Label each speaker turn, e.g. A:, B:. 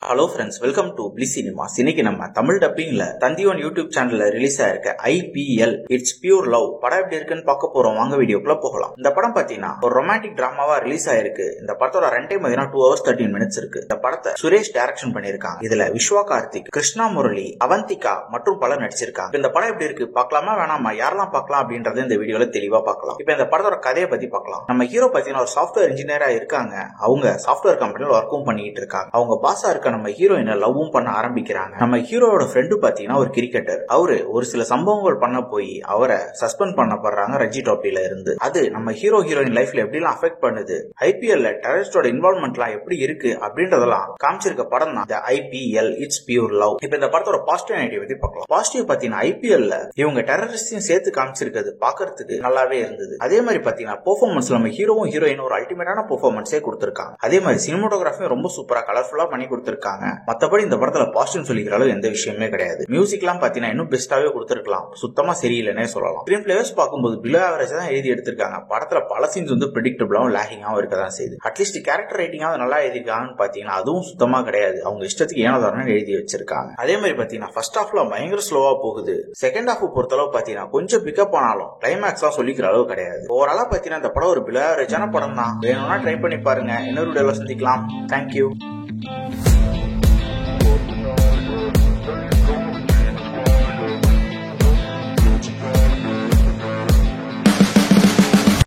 A: Hello friends, welcome to Bliss cinemas. இன்னைக்கு நம்ம தமிழ் டப்பிங்ல தந்தியோன் யூடியூப் சேனல்ல ரிலீஸ் ஆயிருக்க IPL இட்ஸ் பியூர் லவ் படம் எப்படி இருக்குன்னு பார்க்க போறோம். வாங்க வீடியோக்குள்ள போகலாம். இந்த படம் பாத்தீங்கன்னா ஒரு ரொமான்டிக் டிராமாவா ரிலீஸ் ஆயிருக்கு. இந்த படத்தோட ரன் டைம் 2 hours 13 minutes இருக்கு. இந்த படத்தை சுரேஷ் டைரக்ஷன் பண்ணிருக்காங்க. இதுல விஸ்வா கார்த்திக், கிருஷ்ணா முரளி, அவந்திகா மற்றும் பலர் நடிச்சிருக்காங்க. இந்த படம் எப்படி இருக்கு பார்க்கலாமா வேணாமா, யாரெல்லாம் பார்க்கலாம் அப்படின்றத இந்த வீடியோல தெளிவா பார்க்கலாம். இப்ப இந்த படத்தோட கதையை பத்தி பார்க்கலாம். நம்ம ஹீரோ பாத்தீங்கன்னா ஒரு சாஃப்ட்வேர் இன்ஜினியரா இருக்காங்க. அவங்க சாஃப்ட்வேர் கம்பெனில ஒர்க்கும் பண்ணிட்டு இருக்காங்க. அவங்க பாஸா இருக்க நம்ம ஹீரோயினை லவ்வும் பண்ண ஆரம்பிக்கிறாங்க. நம்ம ஹீரோவோட ஃப்ரெண்டு பாத்தீங்கன்னா ஒரு கிரிக்கெட்டர். அவரு ஒரு சில சம்பவங்கள் பண்ண போய் அவரை சஸ்பெண்ட் பண்ணப்படுறாங்க ரஞ்சி ட்ராபில இருந்து. அது நம்ம ஹீரோயின் லைஃப்ல எப்படிலாம் அஃபெக்ட் பண்ணுது, ஐபிஎல்ல டெரரிஸ்டோட இன்வால்வ்மெண்ட்லாம் எப்படி இருக்கு அப்படின்றதெல்லாம் காமிச்சிருக்க படம் தான் இந்த IPL இட்ஸ் பியூர் லவ். இப்ப இந்த படத்தோட பாசிட்டிவ் ஐடியா பத்தி பார்க்கலாம். பாசிட்டிவ் பாத்தீங்கன்னா ஐபிஎல்ல இவங்க டெரரிஸ்டையும் சேர்த்து காமிச்சிருக்கிறது பாக்குறதுக்கு நல்லாவே இருந்தது. அதே மாதிரி பாத்தீங்கன்னா பெர்ஃபார்மன்ஸ் நம்ம ஹீரோவும் ஹீரோயின் ஒரு அல்டிமேட்டான பெர்ஃபார்மன்ஸே கொடுத்திருக்காங்க. அதே மாதிரி சினிமாட்டோகிராஃபியும் ரொம்ப சூப்பரா கலர்ஃபுல்லா பண்ணி கொடுத்திருக்காங்க. மத்தபடி இந்த படத்துல பாசிட்டிவ் சொல்லிக்கிற அளவு எந்த விஷயமே கிடையாது. மியூசிக் எல்லாம் பாத்தீங்கன்னா இன்னும் பெஸ்டாவே கொடுத்திருக்கலாம். சுத்தமா சரியில்லைன்னே சொல்லலாம். ஸ்கிரீன் பிளேஸ் பார்க்கும்போது பிலோ ஆவரேஜ் தான் எழுதி எடுத்திருக்காங்க. படத்துல பல சீன்ஸ் வந்து பிரெடிக்டபிளாவும் லாகிங்காவும் இருக்கதான் செய்யுது. அட்லீஸ்ட் கேரக்டர் ரைட்டிங்காவது நல்லா எழுதிருக்காங்கன்னு பாத்தீங்கன்னா அதுவும் சுத்தமா கிடையாது. அவங்க இஷ்டத்துக்கு ஏனதாரன்னு எழுதி வச்சிருக்காங்க. அதே மாதிரி பாத்தீங்கன்னா ஃபர்ஸ்ட் ஹாஃப்ல பயங்கர ஸ்லோவா போகுது. செகண்ட் ஹாஃப் பொறுத்தளவு பாத்தீங்கன்னா கொஞ்சம் பிக்கப் ஆனாலும் கிளைமேக்ஸ் எல்லாம் சொல்லிக்கிற அளவு கிடையாது. ஓவராலா பாத்தீங்கன்னா இந்த படம் ஒரு பிலோ ஆவரேஜான படம் தான். வேணும்னா ட்ரை பண்ணி பாருங்க. இன்னொரு வீடியோல சந்திக்கலாம். தேங்க்யூ.